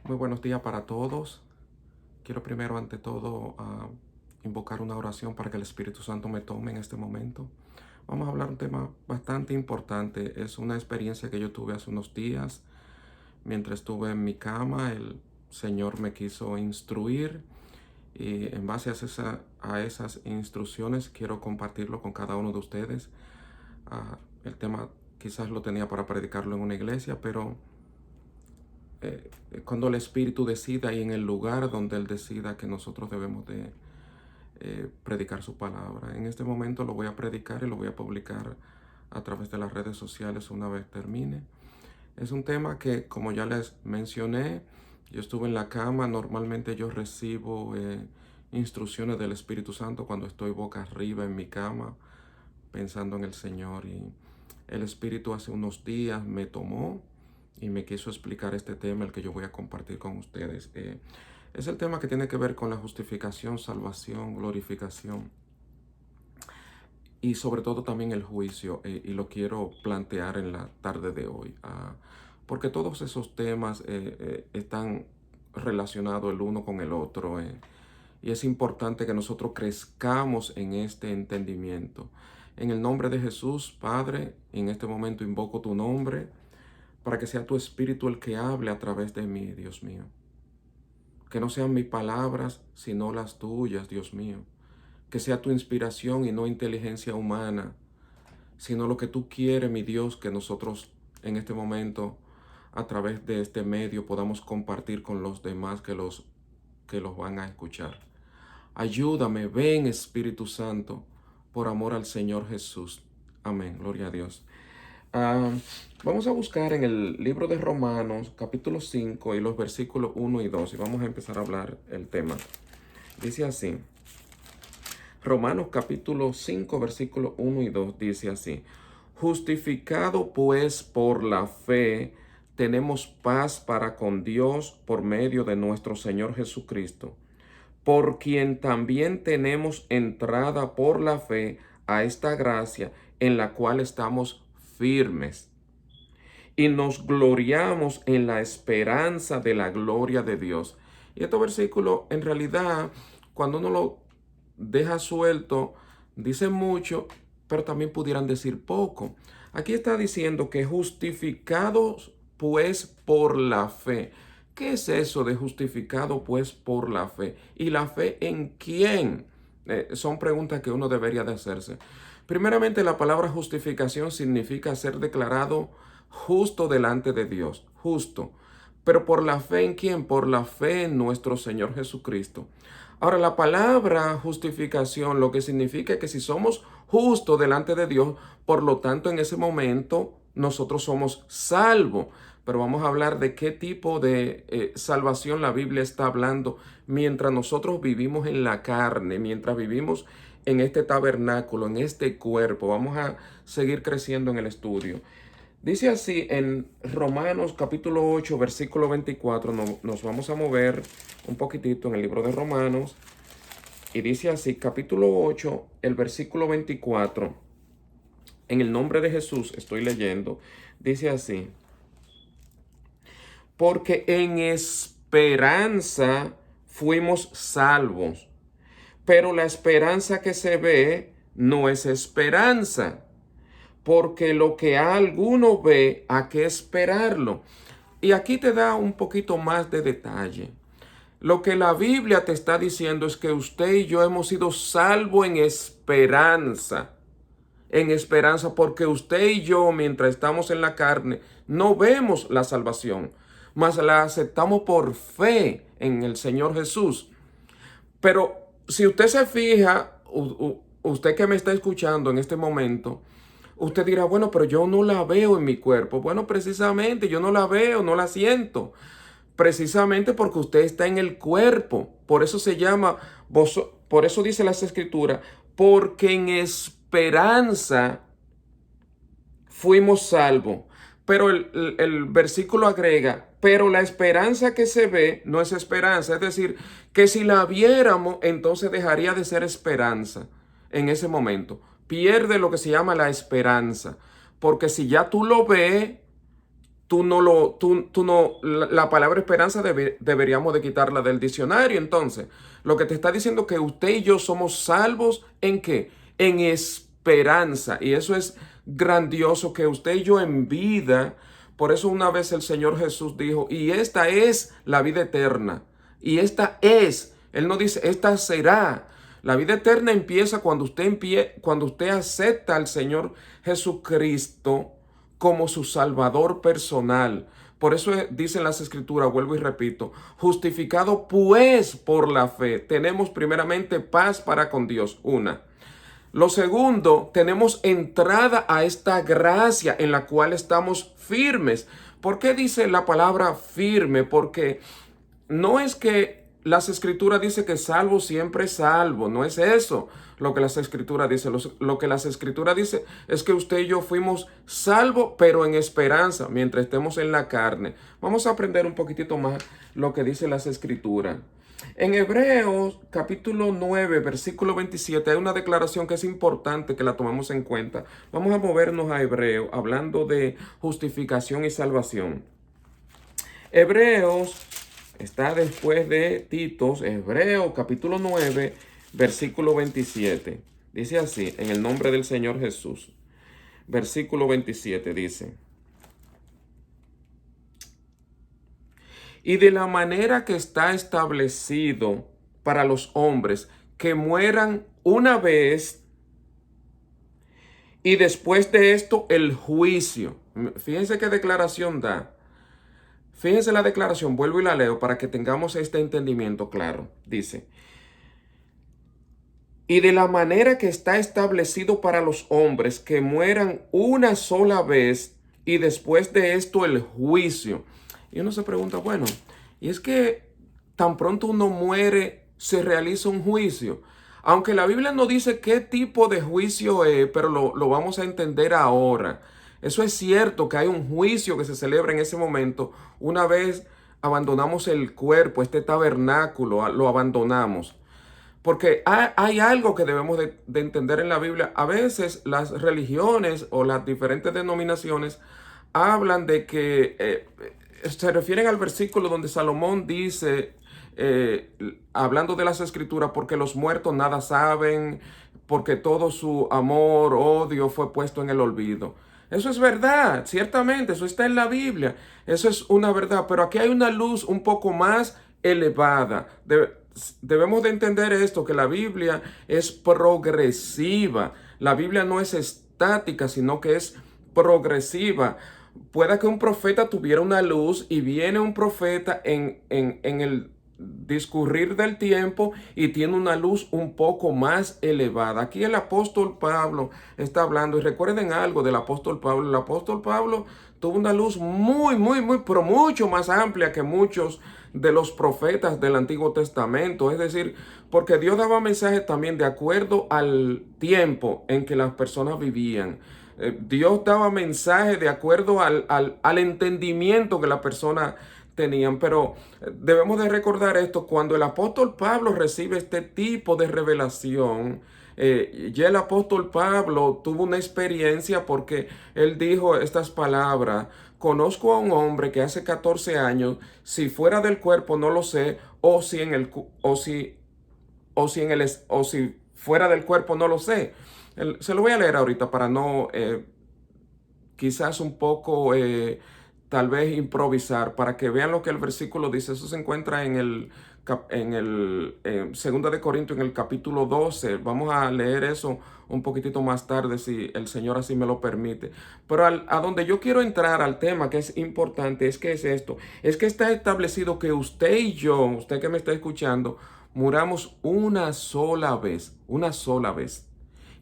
Muy buenos días para todos. Quiero primero, ante todo, invocar una oración para que el Espíritu Santo me tome en este momento. Vamos a hablar un tema bastante importante. Es una experiencia que yo tuve hace unos días. Mientras estuve en mi cama, el Señor me quiso instruir y en base a esas instrucciones quiero compartirlo con cada uno de ustedes. El tema quizás lo tenía para predicarlo en una iglesia, pero cuando el Espíritu decida y en el lugar donde Él decida que nosotros debemos de predicar su palabra. En este momento lo voy a predicar y lo voy a publicar a través de las redes sociales una vez termine. Es un tema que, como ya les mencioné, yo estuve en la cama. Normalmente yo recibo instrucciones del Espíritu Santo cuando estoy boca arriba en mi cama pensando en el Señor, y el Espíritu hace unos días me tomó y me quiso explicar este tema, el que yo voy a compartir con ustedes. Es el tema que tiene que ver con la justificación, salvación, glorificación y sobre todo también el juicio, y lo quiero plantear en la tarde de hoy, porque todos esos temas están relacionados el uno con el otro, y es importante que nosotros crezcamos en este entendimiento. En el nombre de Jesús, Padre, en este momento invoco tu nombre para que sea tu Espíritu el que hable a través de mí, Dios mío. Que no sean mis palabras, sino las tuyas, Dios mío. Que sea tu inspiración y no inteligencia humana, sino lo que tú quieres, mi Dios, que nosotros en este momento, a través de este medio, podamos compartir con los demás que los van a escuchar. Ayúdame, ven Espíritu Santo, por amor al Señor Jesús. Amén, gloria a Dios. Ah, Vamos a buscar en el libro de Romanos, capítulo 5 y los versículos 1 y 2, y vamos a empezar a hablar el tema. Dice así, Romanos capítulo 5, versículos 1 y 2, dice así: justificado pues por la fe, tenemos paz para con Dios por medio de nuestro Señor Jesucristo, por quien también tenemos entrada por la fe a esta gracia en la cual estamos firmes y nos gloriamos en la esperanza de la gloria de Dios. Y este versículo, en realidad, cuando uno lo deja suelto, dice mucho, pero también pudieran decir poco. Aquí está diciendo que justificados pues por la fe. ¿Qué es eso de justificado pues por la fe? ¿Y la fe en quién? Son preguntas que uno debería de hacerse. Primeramente, la palabra justificación significa ser declarado justo delante de Dios, justo. Pero ¿por la fe en quién? Por la fe en nuestro Señor Jesucristo. Ahora, la palabra justificación lo que significa es que si somos justos delante de Dios, por lo tanto en ese momento nosotros somos salvos. Pero vamos a hablar de qué tipo de salvación la Biblia está hablando mientras nosotros vivimos en la carne, mientras vivimos en este tabernáculo, en este cuerpo. Vamos a seguir creciendo en el estudio. Dice así en Romanos capítulo 8, versículo 24, nos vamos a mover un poquitito en el libro de Romanos, y dice así, capítulo 8, el versículo 24, en el nombre de Jesús estoy leyendo, dice así: porque en esperanza fuimos salvos, pero la esperanza que se ve no es esperanza, porque lo que alguno ve, ¿a qué esperarlo? Y aquí te da un poquito más de detalle. Lo que la Biblia te está diciendo es que usted y yo hemos sido salvos en esperanza, porque usted y yo, mientras estamos en la carne, no vemos la salvación, mas la aceptamos por fe en el Señor Jesús. Pero si usted se fija, usted que me está escuchando en este momento, usted dirá, bueno, pero yo no la veo en mi cuerpo. Bueno, precisamente yo no la veo, no la siento. Precisamente porque usted está en el cuerpo. Por eso se llama, por eso dice las Escrituras, porque en esperanza fuimos salvos. Pero el versículo agrega, pero la esperanza que se ve no es esperanza. Es decir, que si la viéramos, entonces dejaría de ser esperanza en ese momento. Pierde lo que se llama la esperanza. Porque si ya tú lo ves, la palabra esperanza deberíamos de quitarla del diccionario. Entonces, lo que te está diciendo que usted y yo somos salvos ¿en qué? En esperanza. Y eso es grandioso, que usted y yo en vida. Por eso una vez el Señor Jesús dijo, y esta es la vida eterna. Y esta es, Él no dice, esta será. La vida eterna empieza cuando usted acepta al Señor Jesucristo como su Salvador personal. Por eso dicen las Escrituras, vuelvo y repito, justificado pues por la fe, tenemos primeramente paz para con Dios, una. Lo segundo, tenemos entrada a esta gracia en la cual estamos firmes. ¿Por qué dice la palabra firme? Porque no es que las escrituras dicen que salvo siempre es salvo, no es eso lo que las escrituras dicen. Lo que las escrituras dicen es que usted y yo fuimos salvos, pero en esperanza, mientras estemos en la carne. Vamos a aprender un poquitito más lo que dicen las escrituras. En Hebreos capítulo 9, versículo 27, hay una declaración que es importante que la tomemos en cuenta. Vamos a movernos a Hebreos, hablando de justificación y salvación. Hebreos está después de Tito, Hebreos capítulo 9, versículo 27. Dice así, en el nombre del Señor Jesús. Versículo 27 dice: y de la manera que está establecido para los hombres que mueran una vez y después de esto el juicio. Fíjense qué declaración da. Fíjense la declaración, vuelvo y la leo para que tengamos este entendimiento claro. Dice: y de la manera que está establecido para los hombres que mueran una sola vez y después de esto el juicio. Y uno se pregunta, bueno, y es que tan pronto uno muere, se realiza un juicio. Aunque la Biblia no dice qué tipo de juicio es, pero lo vamos a entender ahora. Eso es cierto que hay un juicio que se celebra en ese momento. Una vez abandonamos el cuerpo, este tabernáculo, lo abandonamos. Porque hay algo que debemos de entender en la Biblia. A veces las religiones o las diferentes denominaciones hablan de que se refieren al versículo donde Salomón dice, hablando de las escrituras, porque los muertos nada saben, porque todo su amor, odio fue puesto en el olvido. Eso es verdad, ciertamente, eso está en la Biblia, eso es una verdad, pero aquí hay una luz un poco más elevada. Debemos de entender esto, que la Biblia es progresiva. La Biblia no es estática, sino que es progresiva. Pueda que un profeta tuviera una luz y viene un profeta en el discurrir del tiempo y tiene una luz un poco más elevada. Aquí el apóstol Pablo está hablando, y recuerden algo del apóstol Pablo. El apóstol Pablo tuvo una luz muy, pero mucho más amplia que muchos de los profetas del Antiguo Testamento. Es decir, porque Dios daba mensajes también de acuerdo al tiempo en que las personas vivían. Dios daba mensajes de acuerdo al entendimiento que la persona tenían, pero debemos de recordar esto: cuando el apóstol Pablo recibe este tipo de revelación, ya el apóstol Pablo tuvo una experiencia, porque él dijo estas palabras: conozco a un hombre que hace 14 años, si fuera del cuerpo no lo sé, o si fuera del cuerpo no lo sé. Se lo voy a leer ahorita para no quizás un poco tal vez improvisar, para que vean lo que el versículo dice. Eso se encuentra en el 2 de Corintios, en el capítulo 12. Vamos a leer eso un poquitito más tarde, si el Señor así me lo permite. Pero a donde yo quiero entrar, al tema que es importante, es que es esto: es que está establecido que usted y yo, usted que me está escuchando, muramos una sola vez.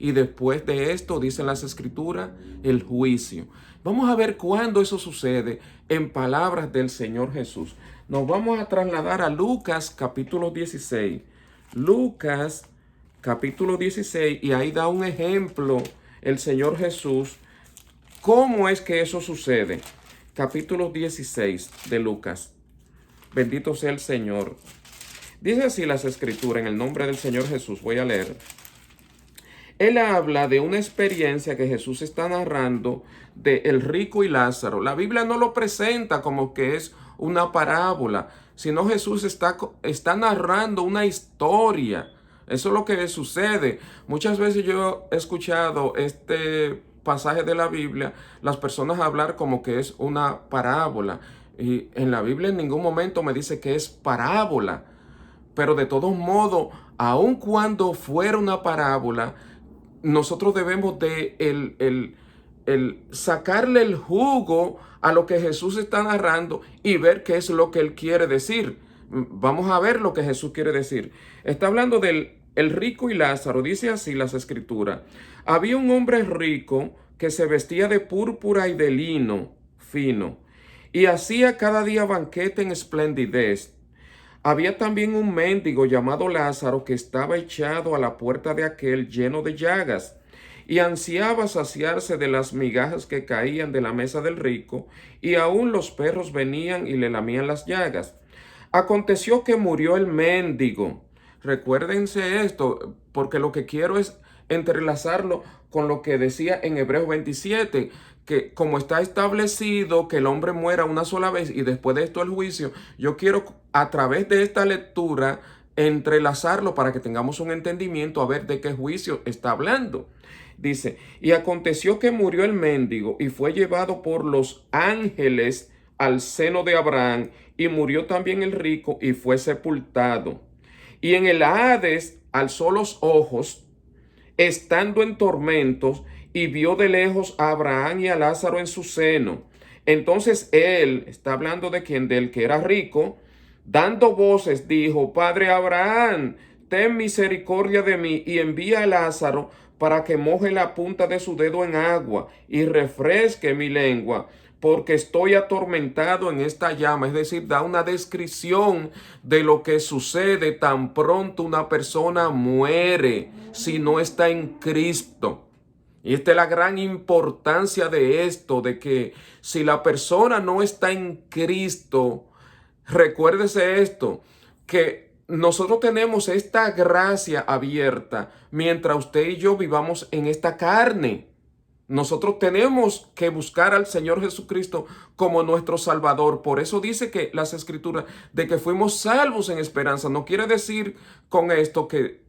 Y después de esto, dicen las escrituras, el juicio. Vamos a ver cuándo eso sucede en palabras del Señor Jesús. Nos vamos a trasladar a Lucas capítulo 16. Lucas capítulo 16, y ahí da un ejemplo el Señor Jesús cómo es que eso sucede. Capítulo 16 de Lucas. Bendito sea el Señor. Dice así las escrituras, en el nombre del Señor Jesús. Voy a leer. él habla de una experiencia que Jesús está narrando de el rico y Lázaro. La Biblia no lo presenta como que es una parábola, sino Jesús está narrando una historia. Eso es lo que sucede. Muchas veces yo he escuchado este pasaje de la Biblia, las personas hablar como que es una parábola. Y en la Biblia en ningún momento me dice que es parábola. Pero de todos modos, aun cuando fuera una parábola, nosotros debemos de el sacarle el jugo a lo que Jesús está narrando y ver qué es lo que él quiere decir. Vamos a ver lo que Jesús quiere decir. Está hablando del el rico y Lázaro. Dice así las escrituras. Había un hombre rico que se vestía de púrpura y de lino fino y hacía cada día banquete en esplendidez. Había también un mendigo llamado Lázaro que estaba echado a la puerta de aquel lleno de llagas y ansiaba saciarse de las migajas que caían de la mesa del rico, y aun los perros venían y le lamían las llagas. Aconteció que murió el mendigo. Recuérdense esto, porque lo que quiero es entrelazarlo con lo que decía en Hebreos 27, que como está establecido que el hombre muera una sola vez y después de esto el juicio, yo quiero a través de esta lectura entrelazarlo para que tengamos un entendimiento a ver de qué juicio está hablando. Dice, y aconteció que murió el mendigo y fue llevado por los ángeles al seno de Abraham, y murió también el rico y fue sepultado. Y en el Hades alzó los ojos, estando en tormentos, y vio de lejos a Abraham y a Lázaro en su seno. Entonces él, está hablando de quien, del que era rico, dando voces, dijo: Padre Abraham, ten misericordia de mí, y envía a Lázaro para que moje la punta de su dedo en agua y refresque mi lengua, porque estoy atormentado en esta llama. Es decir, da una descripción de lo que sucede tan pronto una persona muere si no está en Cristo. Y esta es la gran importancia de esto, de que si la persona no está en Cristo, recuérdese esto, que nosotros tenemos esta gracia abierta mientras usted y yo vivamos en esta carne. Nosotros tenemos que buscar al Señor Jesucristo como nuestro Salvador. Por eso dice que las Escrituras de que fuimos salvos en esperanza. No quiere decir con esto que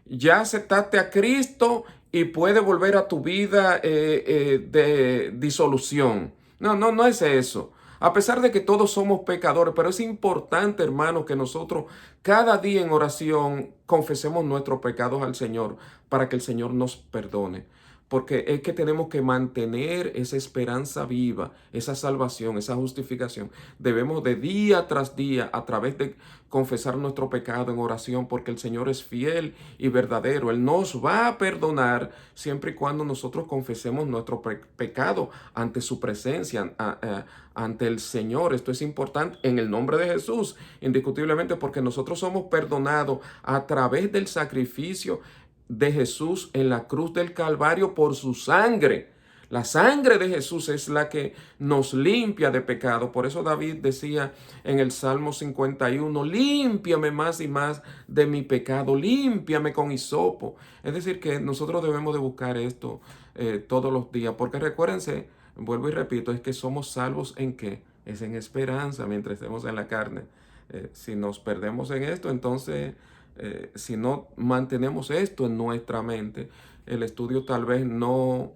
ya aceptaste a Cristo y puede volver a tu vida de disolución. No es eso. A pesar de que todos somos pecadores, pero es importante, hermano, que nosotros cada día en oración confesemos nuestros pecados al Señor para que el Señor nos perdone. Porque es que tenemos que mantener esa esperanza viva, esa salvación, esa justificación. Debemos de día tras día, a través de confesar nuestro pecado en oración, porque el Señor es fiel y verdadero. Él nos va a perdonar siempre y cuando nosotros confesemos nuestro pecado ante su presencia, ante el Señor. Esto es importante en el nombre de Jesús, indiscutiblemente, porque nosotros somos perdonados a través del sacrificio de Jesús en la cruz del Calvario por su sangre. La sangre de Jesús es la que nos limpia de pecado. Por eso David decía en el Salmo 51, límpiame más y más de mi pecado, límpiame con hisopo. Es decir, que nosotros debemos de buscar esto todos los días, porque recuérdense, vuelvo y repito, es que somos salvos ¿en qué? Es en esperanza mientras estemos en la carne. Si nos perdemos en esto, entonces si no mantenemos esto en nuestra mente, el estudio tal vez no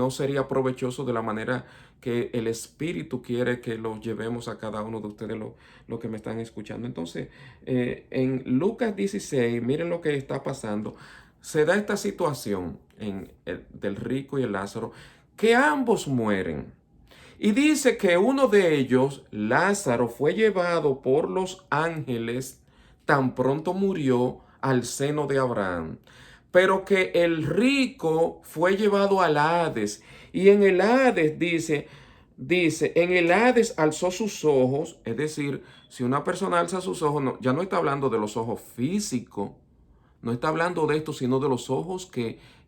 sería provechoso de la manera que el Espíritu quiere que lo llevemos a cada uno de ustedes, lo que me están escuchando. Entonces, en Lucas 16, miren lo que está pasando. Se da esta situación del rico y el Lázaro, que ambos mueren. Y dice que uno de ellos, Lázaro, fue llevado por los ángeles tan pronto murió al seno de Abraham, pero que el rico fue llevado al Hades, y en el Hades dice, en el Hades alzó sus ojos. Es decir, si una persona alza sus ojos, ya no está hablando de los ojos físicos, no está hablando de esto, sino de los ojos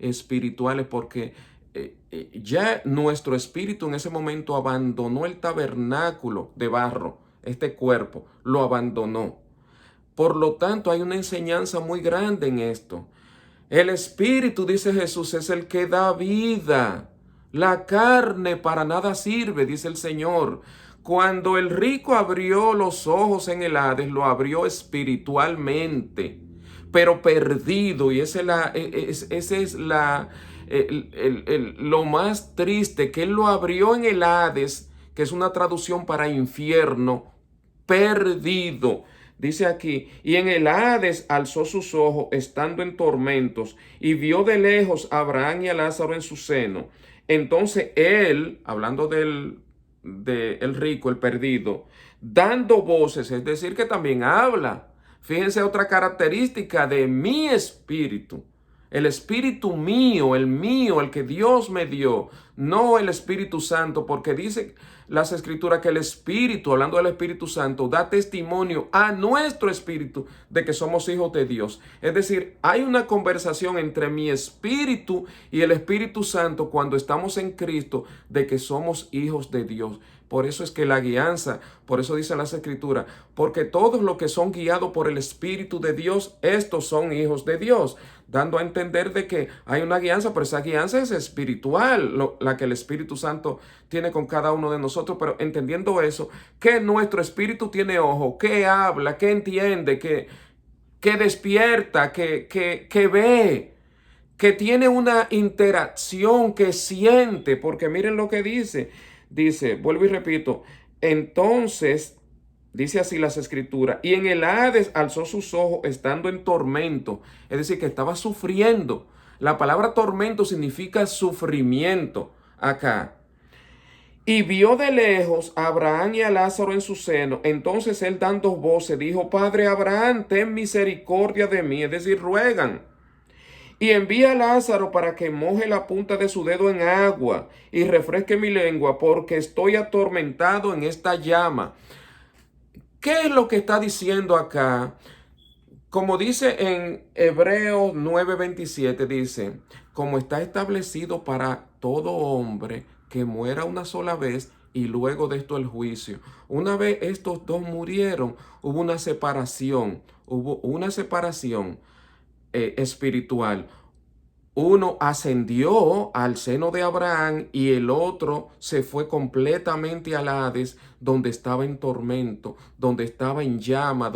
espirituales, porque ya nuestro espíritu en ese momento abandonó el tabernáculo de barro, este cuerpo, lo abandonó. Por lo tanto, hay una enseñanza muy grande en esto. El Espíritu, dice Jesús, es el que da vida. La carne para nada sirve, dice el Señor. Cuando el rico abrió los ojos en el Hades, lo abrió espiritualmente, pero perdido. Y ese es lo más triste, que él lo abrió en el Hades, que es una traducción para infierno, perdido. Dice aquí, y en el Hades alzó sus ojos, estando en tormentos, y vio de lejos a Abraham y a Lázaro en su seno. Entonces él, hablando del rico, el perdido, dando voces, es decir, que también habla. Fíjense otra característica de mi espíritu. El espíritu mío, el que Dios me dio, no el Espíritu Santo, porque dice las Escrituras que el Espíritu, hablando del Espíritu Santo, da testimonio a nuestro espíritu de que somos hijos de Dios. Es decir, hay una conversación entre mi espíritu y el Espíritu Santo cuando estamos en Cristo de que somos hijos de Dios. Por eso es que la guianza, por eso dicen las Escrituras, porque todos los que son guiados por el Espíritu de Dios, estos son hijos de Dios, dando a entender de que hay una guianza, pero esa guianza es espiritual, la que el Espíritu Santo tiene con cada uno de nosotros. Pero entendiendo eso, que nuestro espíritu tiene ojo, que habla, que entiende, que despierta, que ve, que tiene una interacción, que siente, porque miren lo que dice. Dice, vuelvo y repito, entonces, dice así las Escrituras, y en el Hades alzó sus ojos estando en tormento, es decir, que estaba sufriendo. La palabra tormento significa sufrimiento acá. Y vio de lejos a Abraham y a Lázaro en su seno. Entonces él dando voces dijo, Padre Abraham, ten misericordia de mí, es decir, ruegan. Y envía a Lázaro para que moje la punta de su dedo en agua y refresque mi lengua, porque estoy atormentado en esta llama. ¿Qué es lo que está diciendo acá? Como dice en Hebreos 9:27, dice, como está establecido para todo hombre que muera una sola vez y luego de esto el juicio. Una vez estos dos murieron, hubo una separación espiritual. Uno ascendió al seno de Abraham y el otro se fue completamente al Hades, donde estaba en tormento, donde estaba en llama,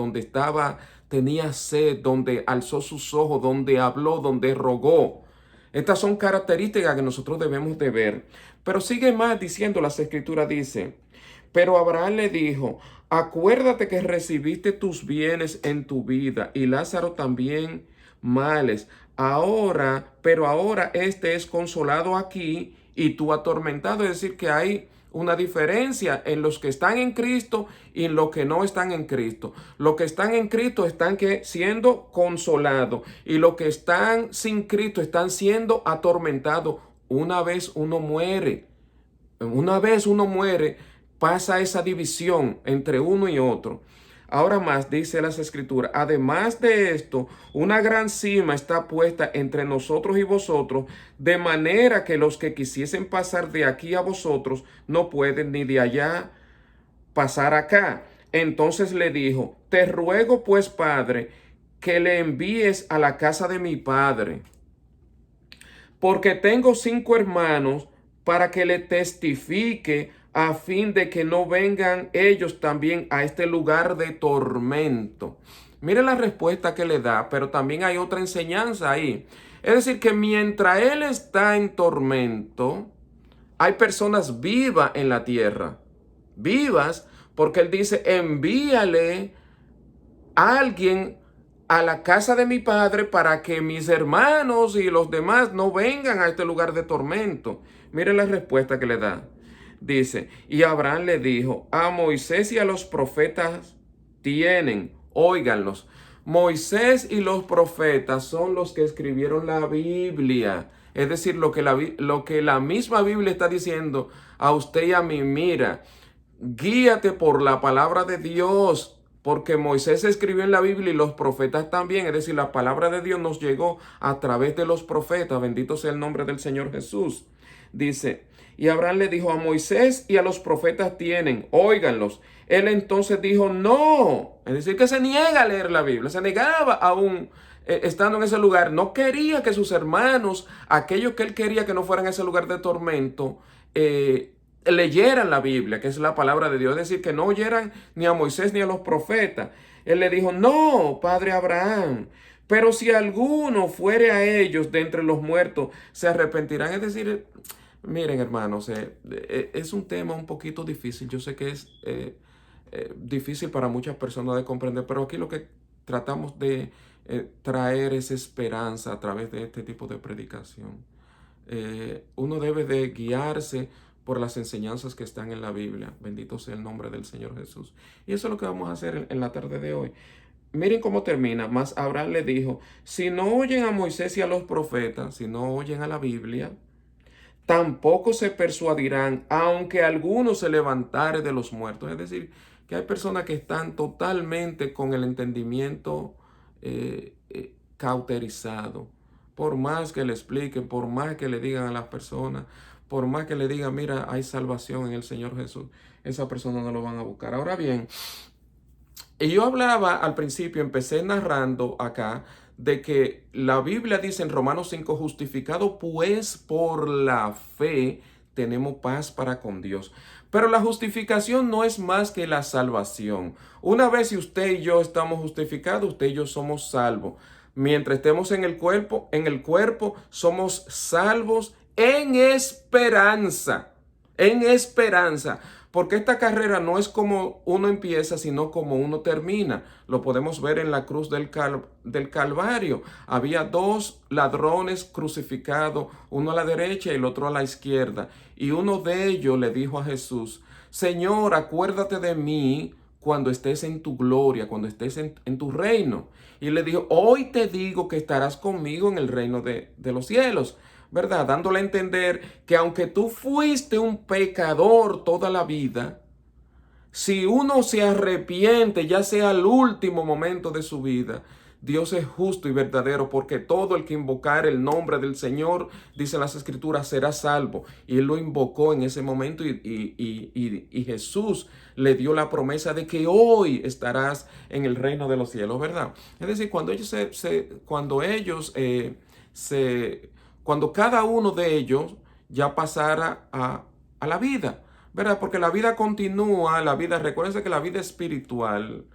tenía sed, donde alzó sus ojos, donde habló, donde rogó. Estas son características que nosotros debemos de ver. Pero sigue más diciendo, las Escrituras dice, pero Abraham le dijo, acuérdate que recibiste tus bienes en tu vida y Lázaro también males. Pero ahora este es consolado aquí y tú atormentado. Es decir, que hay una diferencia en los que están en Cristo y en los que no están en Cristo. Los que están en Cristo están siendo consolados y los que están sin Cristo están siendo atormentados. Una vez uno muere, pasa esa división entre uno y otro. Ahora más, dice las Escrituras, además de esto, una gran cima está puesta entre nosotros y vosotros, de manera que los que quisiesen pasar de aquí a vosotros no pueden, ni de allá pasar acá. Entonces le dijo, te ruego pues, Padre, que le envíes a la casa de mi padre, porque tengo 5 hermanos, para que le testifique, a fin de que no vengan ellos también a este lugar de tormento. Mire la respuesta que le da, pero también hay otra enseñanza ahí. Es decir, que mientras él está en tormento, hay personas vivas en la tierra. Vivas, porque él dice, envíale a alguien a la casa de mi padre para que mis hermanos y los demás no vengan a este lugar de tormento. Mire la respuesta que le da. Dice, y Abraham le dijo, a Moisés y a los profetas tienen, óiganlos. Moisés y los profetas son los que escribieron la Biblia. Es decir, lo que la misma Biblia está diciendo a usted y a mí, mira, guíate por la palabra de Dios. Porque Moisés escribió en la Biblia y los profetas también. Es decir, la palabra de Dios nos llegó a través de los profetas. Bendito sea el nombre del Señor Jesús. Dice, y Abraham le dijo, a Moisés y a los profetas tienen, óiganlos. Él entonces dijo, no. Es decir, que se niega a leer la Biblia. Se negaba aún estando en ese lugar, no quería que sus hermanos, aquellos que él quería que no fueran a ese lugar de tormento, leyeran la Biblia, que es la palabra de Dios, es decir, que no oyeran ni a Moisés ni a los profetas. Él le dijo, no, padre Abraham, pero si alguno fuere a ellos de entre los muertos, se arrepentirán. Es decir, miren hermanos, es un tema un poquito difícil, yo sé que es difícil para muchas personas de comprender, pero aquí lo que tratamos de traer es esperanza a través de este tipo de predicación. Uno debe de guiarse por las enseñanzas que están en la Biblia. Bendito sea el nombre del Señor Jesús. Y eso es lo que vamos a hacer en la tarde de hoy. Miren cómo termina. Mas Abraham le dijo, si no oyen a Moisés y a los profetas, si no oyen a la Biblia, tampoco se persuadirán, aunque alguno se levantare de los muertos. Es decir, que hay personas que están totalmente con el entendimiento cauterizado. Por más que le expliquen, por más que le digan a las personas, por más que le digan, mira, hay salvación en el Señor Jesús, esa persona no lo van a buscar. Ahora bien, y yo hablaba al principio, empecé narrando acá, de que la Biblia dice en Romanos 5, justificado pues por la fe, tenemos paz para con Dios. Pero la justificación no es más que la salvación. Una vez si usted y yo estamos justificados, usted y yo somos salvos. Mientras estemos en el cuerpo somos salvos en esperanza. En esperanza. Porque esta carrera no es como uno empieza, sino como uno termina. Lo podemos ver en la cruz del Calvario. Había dos ladrones crucificados, uno a la derecha y el otro a la izquierda. Y uno de ellos le dijo a Jesús, Señor, acuérdate de mí cuando estés en tu gloria, cuando estés en tu reino. Y le dijo, hoy te digo que estarás conmigo en el reino de los cielos. ¿Verdad? Dándole a entender que aunque tú fuiste un pecador toda la vida, si uno se arrepiente, ya sea al último momento de su vida, Dios es justo y verdadero, porque todo el que invocar el nombre del Señor, dice las Escrituras, será salvo. Y él lo invocó en ese momento y Jesús le dio la promesa de que hoy estarás en el reino de los cielos, ¿verdad? Es decir, cuando cada uno de ellos ya pasara a la vida, ¿verdad? Porque la vida continúa, recuérdense que la vida espiritual,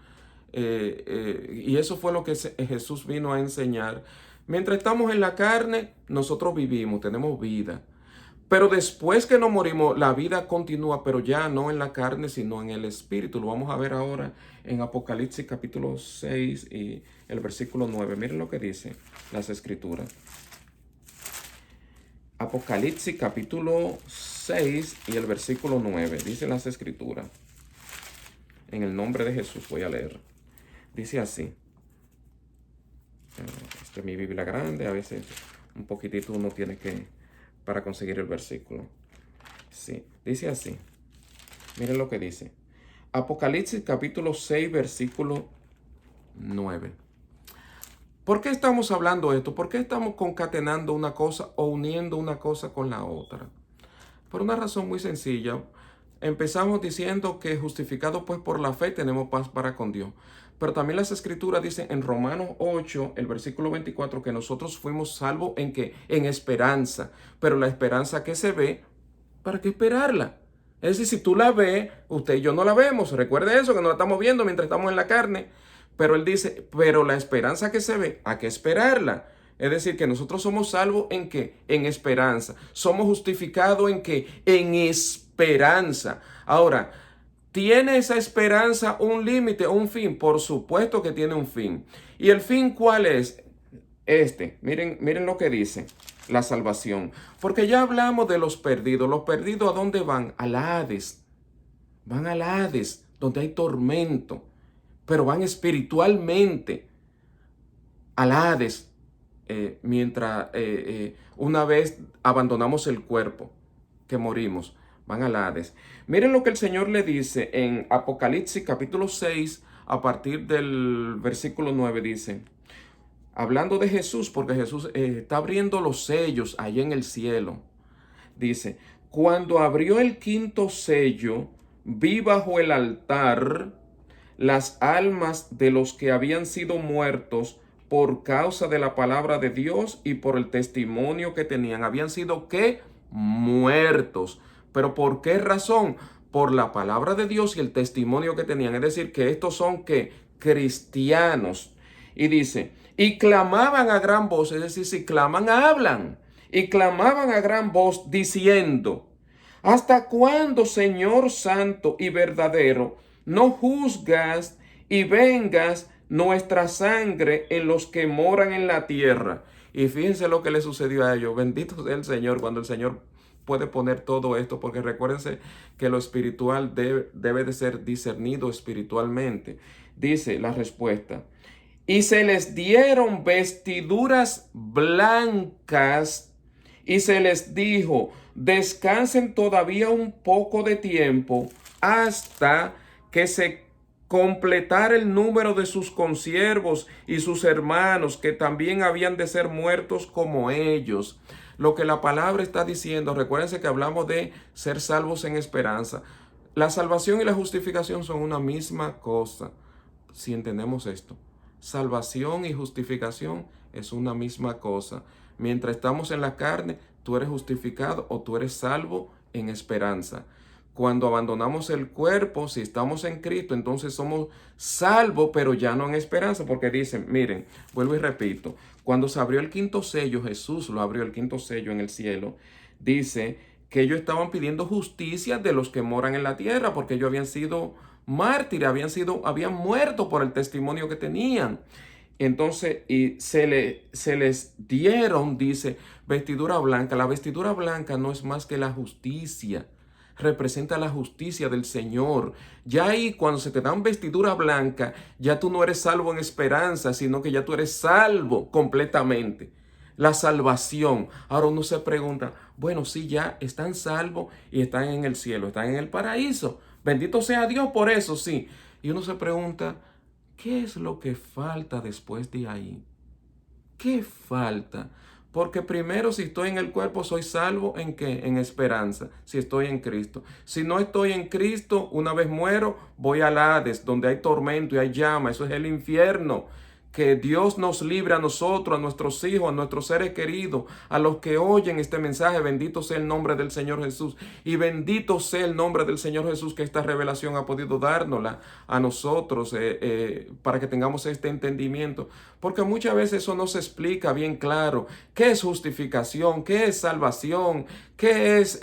y eso fue lo que Jesús vino a enseñar. Mientras estamos en la carne, nosotros vivimos, tenemos vida. Pero después que nos morimos, la vida continúa, pero ya no en la carne, sino en el espíritu. Lo vamos a ver ahora en Apocalipsis capítulo 6 y el versículo 9. Miren lo que dice las Escrituras. Apocalipsis capítulo 6 y el versículo 9. Dice las Escrituras. En el nombre de Jesús voy a leer. Dice así. Esta es mi Biblia grande. A veces un poquitito uno tiene que para conseguir el versículo. Sí, dice así. Miren lo que dice. Apocalipsis capítulo 6 versículo 9. ¿Por qué estamos hablando de esto? ¿Por qué estamos concatenando una cosa o uniendo una cosa con la otra? Por una razón muy sencilla. Empezamos diciendo que justificados pues por la fe tenemos paz para con Dios. Pero también las Escrituras dicen en Romanos 8, el versículo 24, que nosotros fuimos salvos en ¿qué? En esperanza. Pero la esperanza que se ve, ¿para qué esperarla? Es decir, si tú la ves, usted y yo no la vemos. Recuerde eso, que no la estamos viendo mientras estamos en la carne. Pero él dice, pero la esperanza que se ve, hay que esperarla. Es decir, que nosotros somos salvos en ¿qué? En esperanza. Somos justificados en ¿qué? En esperanza. Ahora, ¿tiene esa esperanza un límite, un fin? Por supuesto que tiene un fin. ¿Y el fin cuál es? Miren lo que dice la salvación. Porque ya hablamos de los perdidos. ¿Los perdidos a dónde van? Al Hades. Van al Hades, donde hay tormento. Pero van espiritualmente al Hades, mientras una vez abandonamos el cuerpo, que morimos, van al Hades. Miren lo que el Señor le dice en Apocalipsis capítulo 6, a partir del versículo 9, dice, hablando de Jesús, porque Jesús está abriendo los sellos allá en el cielo, dice, cuando abrió el quinto sello, vi bajo el altar las almas de los que habían sido muertos por causa de la palabra de Dios y por el testimonio que tenían. Habían sido, ¿qué? Muertos. ¿Pero por qué razón? Por la palabra de Dios y el testimonio que tenían. Es decir, que estos son, ¿qué? Cristianos. Y dice, y clamaban a gran voz, es decir, si claman, hablan. Y clamaban a gran voz diciendo, ¿hasta cuándo, Señor santo y verdadero, no juzgas y vengas nuestra sangre en los que moran en la tierra? Y fíjense lo que le sucedió a ellos. Bendito sea el Señor cuando el Señor puede poner todo esto, porque recuérdense que lo espiritual debe de ser discernido espiritualmente. Dice la respuesta, y se les dieron vestiduras blancas y se les dijo, descansen todavía un poco de tiempo hasta que se completara el número de sus consiervos y sus hermanos, que también habían de ser muertos como ellos. Lo que la palabra está diciendo, recuérdense que hablamos de ser salvos en esperanza. La salvación y la justificación son una misma cosa, si entendemos esto. Salvación y justificación es una misma cosa. Mientras estamos en la carne, tú eres justificado o tú eres salvo en esperanza. Cuando abandonamos el cuerpo, si estamos en Cristo, entonces somos salvos, pero ya no en esperanza, porque dicen, miren, vuelvo y repito, cuando se abrió el quinto sello, Jesús lo abrió el quinto sello en el cielo, dice que ellos estaban pidiendo justicia de los que moran en la tierra, porque ellos habían sido mártires, habían muerto por el testimonio que tenían. Entonces, y se les dieron, dice, vestidura blanca. La vestidura blanca no es más que la justicia. Representa la justicia del Señor. Ya ahí, cuando se te dan vestidura blanca, ya tú no eres salvo en esperanza, sino que ya tú eres salvo completamente. La salvación. Ahora uno se pregunta, bueno, sí, ya están salvos y están en el cielo, están en el paraíso. Bendito sea Dios por eso, sí. Y uno se pregunta, ¿qué es lo que falta después de ahí? ¿Qué falta? Porque primero, si estoy en el cuerpo, soy salvo ¿en qué? En esperanza, si estoy en Cristo. Si no estoy en Cristo, una vez muero, voy al Hades, donde hay tormento y hay llama. Eso es el infierno. Que Dios nos libre a nosotros, a nuestros hijos, a nuestros seres queridos, a los que oyen este mensaje. Bendito sea el nombre del Señor Jesús. Y bendito sea el nombre del Señor Jesús, que esta revelación ha podido dárnosla a nosotros para que tengamos este entendimiento. Porque muchas veces eso no se explica bien claro. ¿Qué es justificación? ¿Qué es salvación? ¿Qué es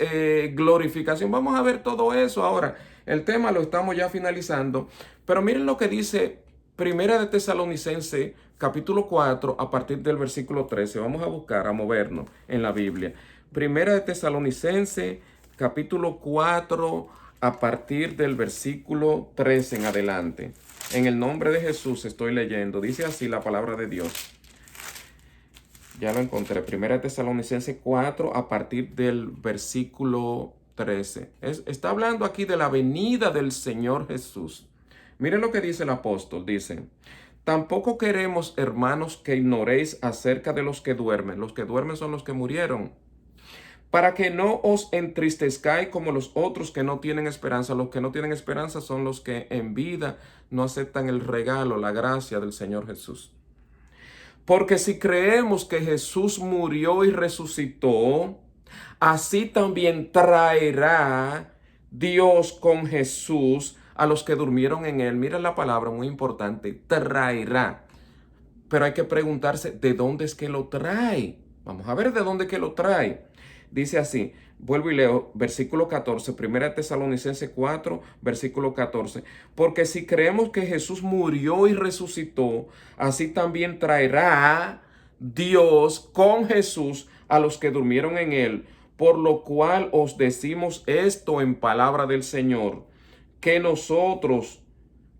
glorificación? Vamos a ver todo eso ahora. El tema lo estamos ya finalizando. Pero miren lo que dice Primera de Tesalonicenses, capítulo 4, a partir del versículo 13. Vamos a buscar, a movernos en la Biblia. Primera de Tesalonicenses, capítulo 4, a partir del versículo 13 en adelante. En el nombre de Jesús estoy leyendo. Dice así la palabra de Dios. Ya lo encontré. Primera de Tesalonicenses 4, a partir del versículo 13. Está hablando aquí de la venida del Señor Jesús. Miren lo que dice el apóstol, dice, tampoco queremos, hermanos, que ignoréis acerca de los que duermen. Los que duermen son los que murieron. Para que no os entristezcáis como los otros que no tienen esperanza. Los que no tienen esperanza son los que en vida no aceptan el regalo, la gracia del Señor Jesús. Porque si creemos que Jesús murió y resucitó, así también traerá Dios con Jesús a los que durmieron en él. Mira la palabra muy importante, traerá. Pero hay que preguntarse, ¿de dónde es que lo trae? Vamos a ver de dónde es que lo trae. Dice así, vuelvo y leo, versículo 14, 1 Tesalonicenses 4, versículo 14. Porque si creemos que Jesús murió y resucitó, así también traerá Dios con Jesús a los que durmieron en él. Por lo cual os decimos esto en palabra del Señor, que nosotros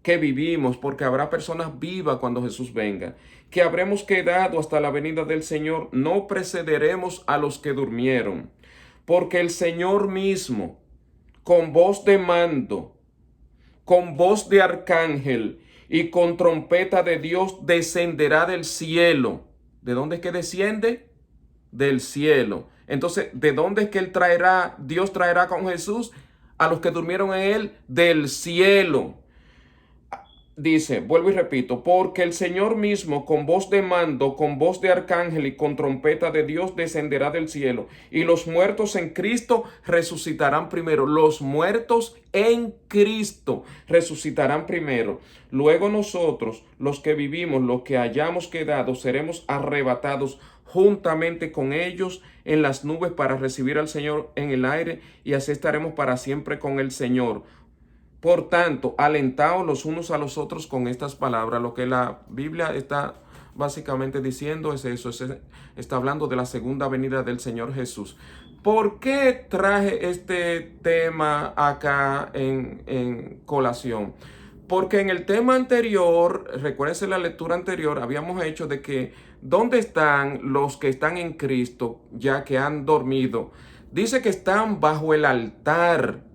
que vivimos, porque habrá personas vivas cuando Jesús venga, que habremos quedado hasta la venida del Señor, no precederemos a los que durmieron, porque el Señor mismo, con voz de mando, con voz de arcángel y con trompeta de Dios, descenderá del cielo. ¿De dónde es que desciende? Del cielo. Entonces, ¿de dónde es que Dios traerá con Jesús a los que durmieron en él? Del cielo. Dice, vuelvo y repito, porque el Señor mismo con voz de mando, con voz de arcángel y con trompeta de Dios descenderá del cielo, y los muertos en Cristo resucitarán primero. Los muertos en Cristo resucitarán primero. Luego nosotros, los que vivimos, los que hayamos quedado, seremos arrebatados juntamente con ellos en las nubes para recibir al Señor en el aire, y así estaremos para siempre con el Señor. Por tanto, alentaos los unos a los otros con estas palabras. Lo que la Biblia está básicamente diciendo es eso, está hablando de la segunda venida del Señor Jesús. ¿Por qué traje este tema acá en colación? Porque en el tema anterior, recuérdense la lectura anterior, habíamos hecho de que ¿dónde están los que están en Cristo ya que han dormido? Dice que están bajo el altar.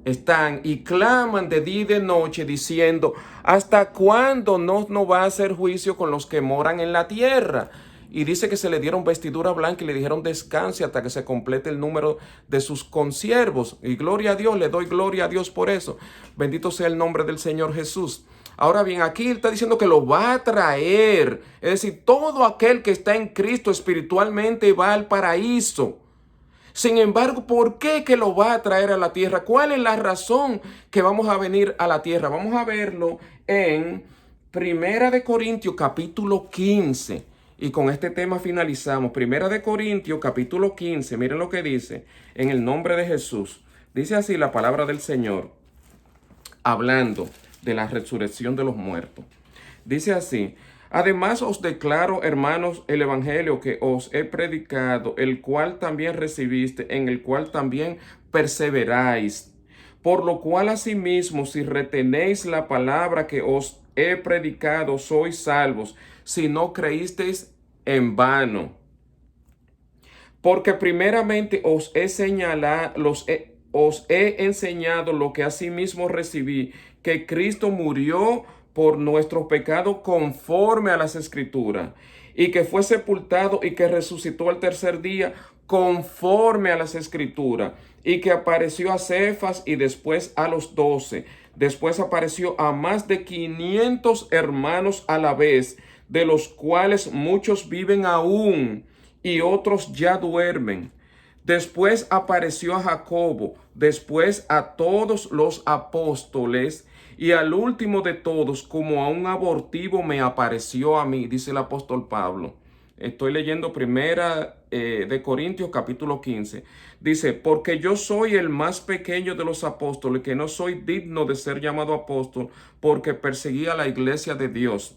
Están y claman de día y de noche diciendo, ¿hasta cuándo no va a hacer juicio con los que moran en la tierra? Y dice que se le dieron vestidura blanca y le dijeron descanse hasta que se complete el número de sus consiervos. Y gloria a Dios, le doy gloria a Dios por eso. Bendito sea el nombre del Señor Jesús. Ahora bien, aquí él está diciendo que lo va a traer. Es decir, todo aquel que está en Cristo espiritualmente va al paraíso. Sin embargo, ¿por qué que lo va a traer a la tierra? ¿Cuál es la razón que vamos a venir a la tierra? Vamos a verlo en Primera de Corintios capítulo 15. Y con este tema finalizamos. Primera de Corintios capítulo 15. Miren lo que dice. En el nombre de Jesús. Dice así la palabra del Señor. Hablando de la resurrección de los muertos. Dice así. Además os declaro, hermanos, el evangelio que os he predicado, el cual también recibiste, en el cual también perseveráis. Por lo cual asimismo, si retenéis la palabra que os he predicado, sois salvos, si no creísteis en vano. Porque primeramente os he enseñado lo que asimismo recibí, que Cristo murió por nuestros pecados conforme a las Escrituras, y que fue sepultado y que resucitó al tercer día conforme a las Escrituras, y que apareció a Cefas y después a los 12. Después apareció a más de 500 hermanos a la vez, de los cuales muchos viven aún y otros ya duermen. Después apareció a Jacobo, después a todos los apóstoles, y al último de todos, como a un abortivo, me apareció a mí, dice el apóstol Pablo. Estoy leyendo primera de Corintios capítulo 15. Dice, porque yo soy el más pequeño de los apóstoles, que no soy digno de ser llamado apóstol, porque perseguía la iglesia de Dios.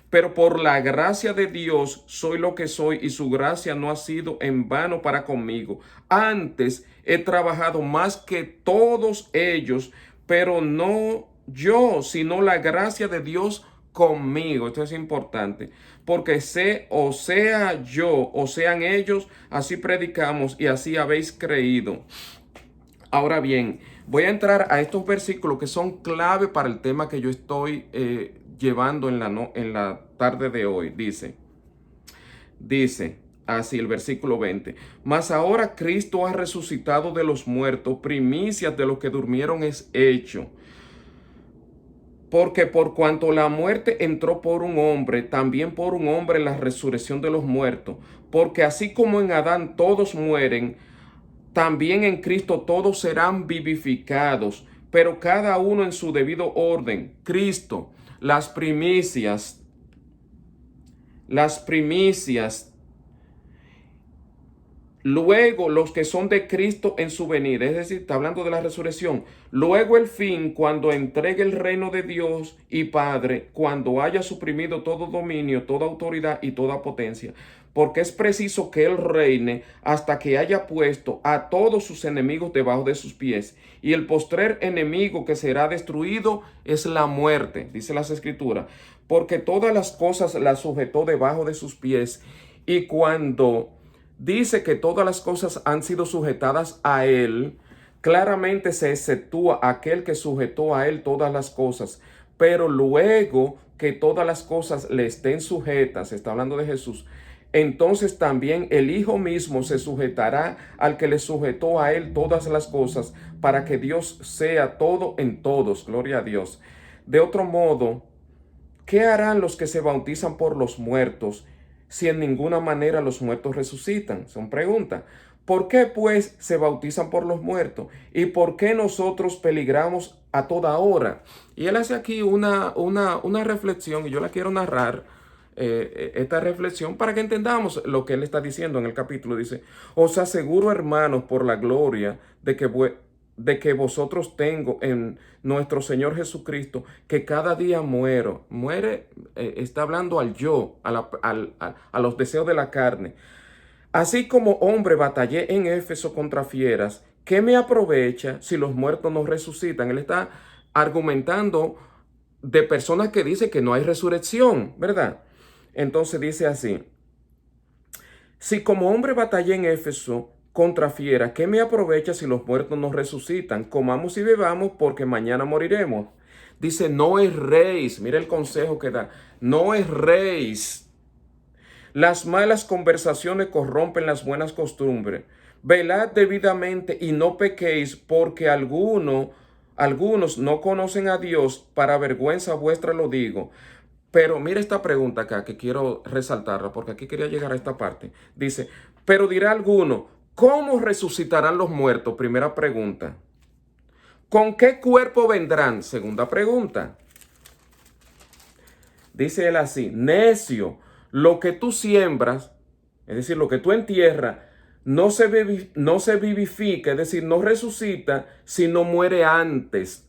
Pero por la gracia de Dios soy lo que soy, y su gracia no ha sido en vano para conmigo. Antes he trabajado más que todos ellos, pero no yo, sino la gracia de Dios conmigo. Esto es importante, porque o sea yo, o sean ellos, así predicamos y así habéis creído. Ahora bien, voy a entrar a estos versículos que son clave para el tema que yo estoy llevando en la tarde de hoy. Dice así el versículo 20. Mas ahora Cristo ha resucitado de los muertos, primicias de los que durmieron es hecho. Porque por cuanto la muerte entró por un hombre, también por un hombre la resurrección de los muertos. Porque así como en Adán todos mueren, también en Cristo todos serán vivificados, pero cada uno en su debido orden. Cristo, las primicias. Luego los que son de Cristo en su venida, es decir, está hablando de la resurrección. Luego el fin, cuando entregue el reino de Dios y Padre, cuando haya suprimido todo dominio, toda autoridad y toda potencia. Porque es preciso que Él reine hasta que haya puesto a todos sus enemigos debajo de sus pies. Y el postrer enemigo que será destruido es la muerte, dice las Escrituras. Porque todas las cosas las sujetó debajo de sus pies. Y cuando dice que todas las cosas han sido sujetadas a Él, claramente se exceptúa aquel que sujetó a Él todas las cosas. Pero luego que todas las cosas le estén sujetas, está hablando de Jesús, entonces también el Hijo mismo se sujetará al que le sujetó a Él todas las cosas, para que Dios sea todo en todos. Gloria a Dios. De otro modo, ¿qué harán los que se bautizan por los muertos si en ninguna manera los muertos resucitan? Son preguntas. ¿Por qué pues se bautizan por los muertos? ¿Y por qué nosotros peligramos a toda hora? Y él hace aquí una reflexión, y yo la quiero narrar, esta reflexión, para que entendamos lo que él está diciendo en el capítulo. Dice: os aseguro, hermanos, por la gloria de que vosotros tengo en nuestro Señor Jesucristo, que cada día muero. Muere, está hablando al yo, a los deseos de la carne. Así como hombre batallé en Éfeso contra fieras, ¿qué me aprovecha si los muertos no resucitan? Él está argumentando de personas que dicen que no hay resurrección, ¿verdad? Entonces dice así: si como hombre batallé en Éfeso contra fieras, ¿qué me aprovecha si los muertos no resucitan? Comamos y bebamos, porque mañana moriremos. Dice: no erréis. Mira el consejo que da: no erréis. Las malas conversaciones corrompen las buenas costumbres. Velad debidamente y no pequéis, porque algunos no conocen a Dios. Para vergüenza vuestra lo digo. Pero mira esta pregunta acá, que quiero resaltarla, porque aquí quería llegar a esta parte. Dice: pero dirá alguno, ¿cómo resucitarán los muertos? Primera pregunta. ¿Con qué cuerpo vendrán? Segunda pregunta. Dice él así: necio, lo que tú siembras, es decir, lo que tú entierras, no se vivifica, es decir, no resucita, sino muere antes.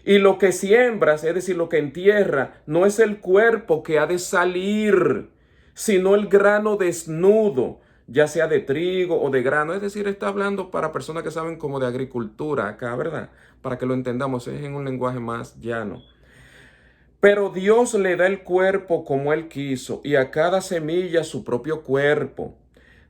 Y lo que siembras, es decir, lo que entierra, no es el cuerpo que ha de salir, sino el grano desnudo, ya sea de trigo o de grano. Es decir, está hablando para personas que saben como de agricultura acá, ¿verdad? Para que lo entendamos, es en un lenguaje más llano. Pero Dios le da el cuerpo como Él quiso, y a cada semilla su propio cuerpo.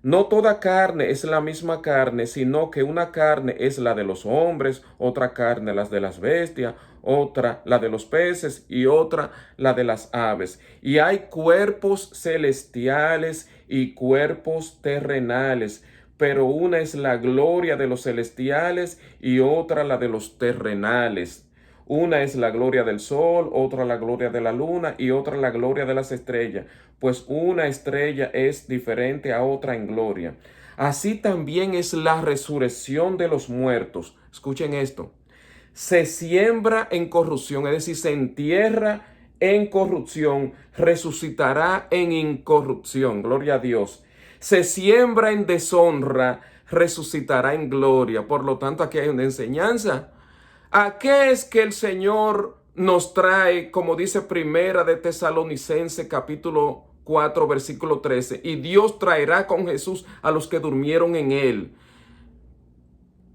No toda carne es la misma carne, sino que una carne es la de los hombres, otra carne las de las bestias, otra la de los peces y otra la de las aves. Y hay cuerpos celestiales y cuerpos terrenales, pero una es la gloria de los celestiales y otra la de los terrenales. Una es la gloria del sol, otra la gloria de la luna y otra la gloria de las estrellas, pues una estrella es diferente a otra en gloria. Así también es la resurrección de los muertos. Escuchen esto: se siembra en corrupción, es decir, se entierra en corrupción, resucitará en incorrupción. Gloria a Dios. Se siembra en deshonra, resucitará en gloria. Por lo tanto, aquí hay una enseñanza. ¿A qué es que el Señor nos trae, como dice Primera de Tesalonicenses capítulo 4 versículo 13? Y Dios traerá con Jesús a los que durmieron en él.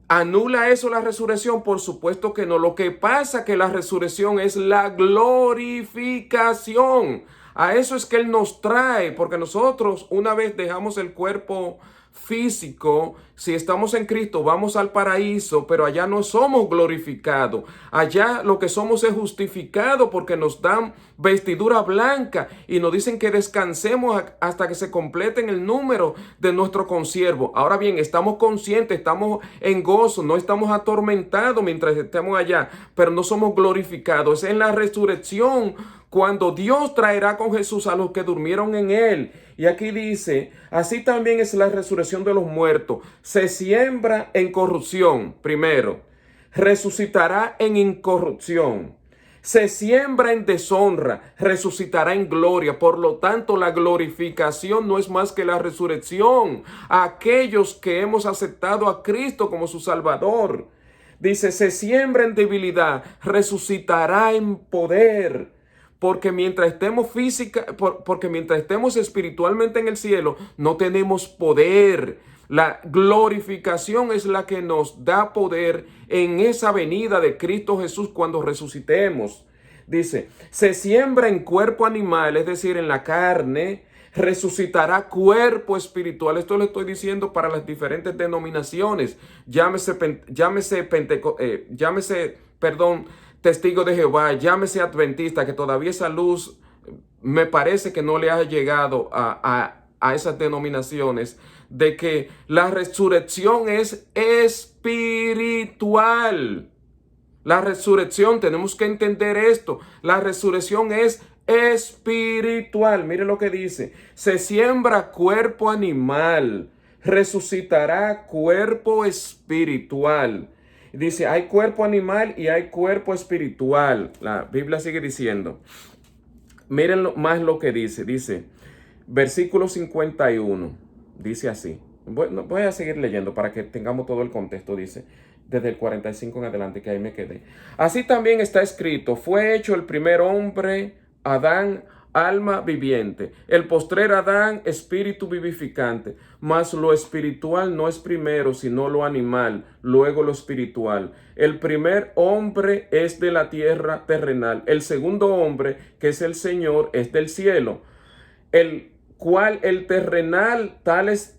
¿Anula eso la resurrección? Por supuesto que no. Lo que pasa es que la resurrección es la glorificación. A eso es que Él nos trae, porque nosotros, una vez dejamos el cuerpo físico, si estamos en Cristo, vamos al paraíso, pero allá no somos glorificados. Allá lo que somos es justificados, porque nos dan vestidura blanca y nos dicen que descansemos hasta que se completen el número de nuestro consiervo. Ahora bien, estamos conscientes, estamos en gozo, no estamos atormentados mientras estemos allá, pero no somos glorificados. Es en la resurrección cuando Dios traerá con Jesús a los que durmieron en él. Y aquí dice: así también es la resurrección de los muertos. Se siembra en corrupción, primero, resucitará en incorrupción. Se siembra en deshonra, resucitará en gloria. Por lo tanto, la glorificación no es más que la resurrección. A aquellos que hemos aceptado a Cristo como su Salvador. Dice: se siembra en debilidad, resucitará en poder. Porque mientras estemos espiritualmente en el cielo, no tenemos poder. La glorificación es la que nos da poder en esa venida de Cristo Jesús cuando resucitemos. Dice: se siembra en cuerpo animal, es decir, en la carne, resucitará cuerpo espiritual. Esto lo estoy diciendo para las diferentes denominaciones. Testigo de Jehová, llámese adventista, que todavía esa luz me parece que no le ha llegado a esas denominaciones, de que la resurrección es espiritual. La resurrección, tenemos que entender esto. La resurrección es espiritual. Mire lo que dice. Se siembra cuerpo animal, resucitará cuerpo espiritual. Dice, hay cuerpo animal y hay cuerpo espiritual. La Biblia sigue diciendo. Miren más lo que dice. Dice, versículo 51. Dice así. Voy a seguir leyendo para que tengamos todo el contexto. Dice, desde el 45 en adelante, que ahí me quedé. Así también está escrito, fue hecho el primer hombre, Adán, alma viviente, el postrer Adán, espíritu vivificante, mas lo espiritual no es primero, sino lo animal, luego lo espiritual. El primer hombre es de la tierra terrenal, el segundo hombre, que es el Señor, es del cielo, el cual el terrenal, tales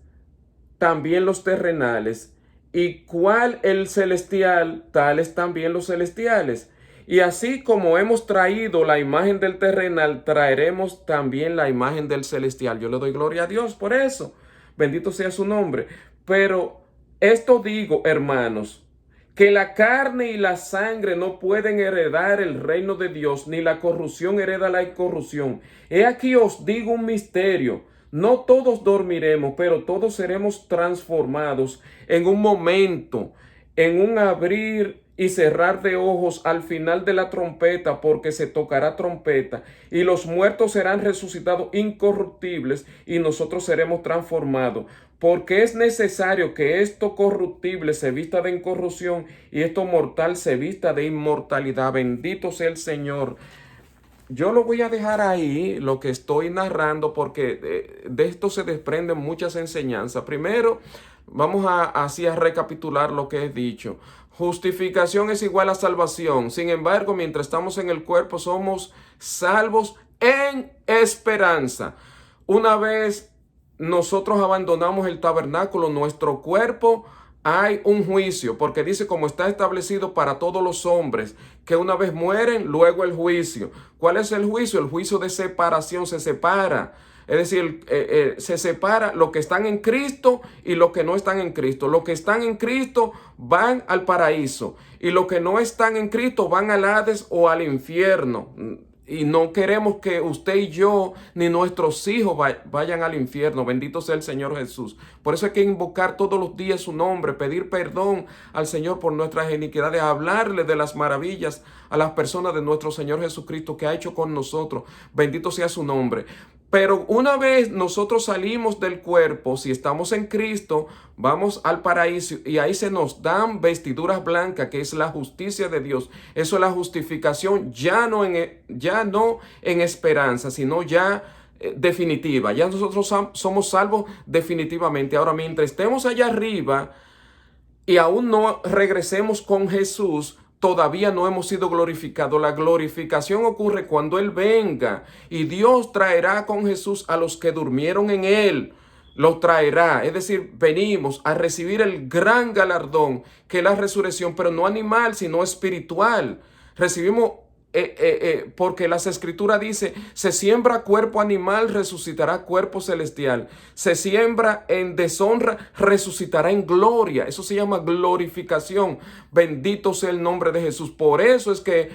también los terrenales, y cuál el celestial, tales también los celestiales. Y así como hemos traído la imagen del terrenal, traeremos también la imagen del celestial. Yo le doy gloria a Dios por eso. Bendito sea su nombre. Pero esto digo, hermanos, que la carne y la sangre no pueden heredar el reino de Dios, ni la corrupción hereda la incorrupción. He aquí os digo un misterio. No todos dormiremos, pero todos seremos transformados en un momento, en un abrir y cerrar de ojos al final de la trompeta, porque se tocará trompeta, y los muertos serán resucitados incorruptibles, y nosotros seremos transformados. Porque es necesario que esto corruptible se vista de incorrupción y esto mortal se vista de inmortalidad. Bendito sea el Señor. Yo lo voy a dejar ahí, lo que estoy narrando, porque de esto se desprenden muchas enseñanzas. Primero, vamos así a recapitular lo que he dicho. Justificación es igual a salvación. Sin embargo, mientras estamos en el cuerpo, somos salvos en esperanza. Una vez nosotros abandonamos el tabernáculo, nuestro cuerpo, hay un juicio, porque dice, como está establecido para todos los hombres, que una vez mueren, luego el juicio. ¿Cuál es el juicio? El juicio de separación, se separa. Es decir, se separa los que están en Cristo y los que no están en Cristo. Los que están en Cristo van al paraíso y los que no están en Cristo van al Hades o al infierno. Y no queremos que usted y yo ni nuestros hijos vayan al infierno. Bendito sea el Señor Jesús. Por eso hay que invocar todos los días su nombre, pedir perdón al Señor por nuestras iniquidades, hablarle de las maravillas a las personas de nuestro Señor Jesucristo que ha hecho con nosotros. Bendito sea su nombre. Pero una vez nosotros salimos del cuerpo, si estamos en Cristo, vamos al paraíso y ahí se nos dan vestiduras blancas, que es la justicia de Dios. Eso es la justificación, ya no en esperanza, sino ya definitiva. Ya nosotros somos salvos definitivamente. Ahora, mientras estemos allá arriba y aún no regresemos con Jesús, todavía no hemos sido glorificados. La glorificación ocurre cuando Él venga y Dios traerá con Jesús a los que durmieron en Él. Los traerá, es decir, venimos a recibir el gran galardón que es la resurrección, pero no animal, sino espiritual. Recibimos porque las escrituras dice, se siembra cuerpo animal, resucitará cuerpo celestial. Se siembra en deshonra, resucitará en gloria. Eso se llama glorificación. Bendito sea el nombre de Jesús. Por eso es que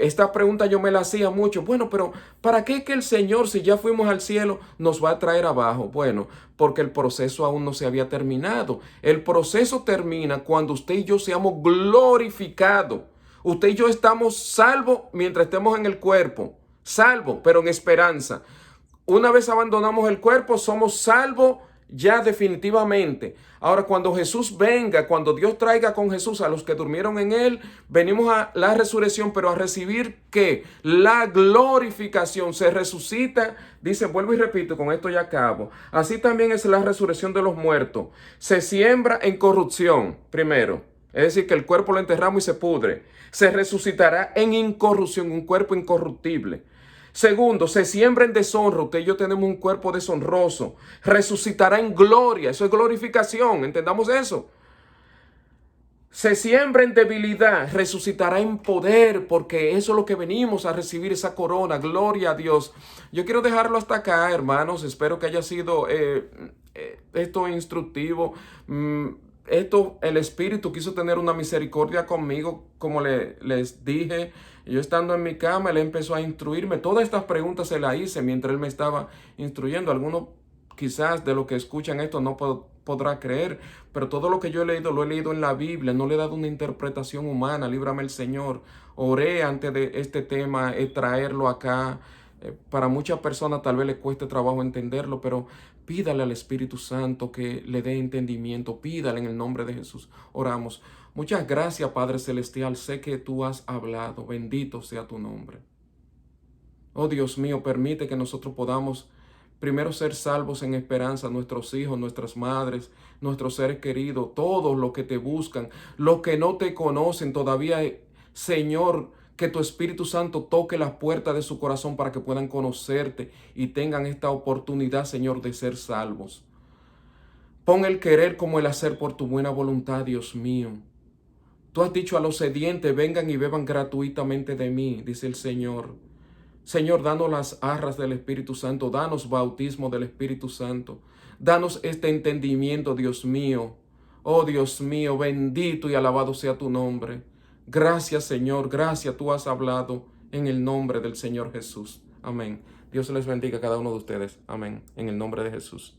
esta pregunta yo me la hacía mucho. Bueno, pero ¿para qué que el Señor, si ya fuimos al cielo, nos va a traer abajo? Bueno, porque el proceso aún no se había terminado. El proceso termina cuando usted y yo seamos glorificados. Usted y yo estamos salvos mientras estemos en el cuerpo, salvos, pero en esperanza. Una vez abandonamos el cuerpo, somos salvos ya definitivamente. Ahora, cuando Jesús venga, cuando Dios traiga con Jesús a los que durmieron en Él, venimos a la resurrección, pero a recibir ¿qué? La glorificación. Se resucita, dice, vuelvo y repito, con esto ya acabo. Así también es la resurrección de los muertos. Se siembra en corrupción, primero. Es decir, que el cuerpo lo enterramos y se pudre. Se resucitará en incorrupción, un cuerpo incorruptible. Segundo, se siembra en deshonra. Usted y yo tenemos un cuerpo deshonroso. Resucitará en gloria. Eso es glorificación. ¿Entendamos eso? Se siembra en debilidad. Resucitará en poder, porque eso es lo que venimos a recibir, esa corona. Gloria a Dios. Yo quiero dejarlo hasta acá, hermanos. Espero que haya sido esto instructivo. el Espíritu quiso tener una misericordia conmigo, como les dije. Yo estando en mi cama, Él empezó a instruirme. Todas estas preguntas se las hice mientras Él me estaba instruyendo. Algunos quizás de los que escuchan esto no podrá creer, pero todo lo que yo he leído, lo he leído en la Biblia. No le he dado una interpretación humana. Líbrame el Señor. Oré antes de este tema, traerlo acá. Para muchas personas tal vez les cueste trabajo entenderlo, pero pídale al Espíritu Santo que le dé entendimiento. Pídale en el nombre de Jesús. Oramos. Muchas gracias, Padre Celestial. Sé que tú has hablado. Bendito sea tu nombre. Oh Dios mío, permite que nosotros podamos primero ser salvos en esperanza, nuestros hijos, nuestras madres, nuestros seres queridos, todos los que te buscan, los que no te conocen todavía, Señor, que tu Espíritu Santo toque las puertas de su corazón para que puedan conocerte y tengan esta oportunidad, Señor, de ser salvos. Pon el querer como el hacer por tu buena voluntad, Dios mío. Tú has dicho a los sedientes, vengan y beban gratuitamente de mí, dice el Señor. Señor, danos las arras del Espíritu Santo, danos bautismo del Espíritu Santo, danos este entendimiento, Dios mío. Oh Dios mío, bendito y alabado sea tu nombre. Gracias, Señor, gracias, tú has hablado en el nombre del Señor Jesús. Amén. Dios les bendiga a cada uno de ustedes. Amén. En el nombre de Jesús.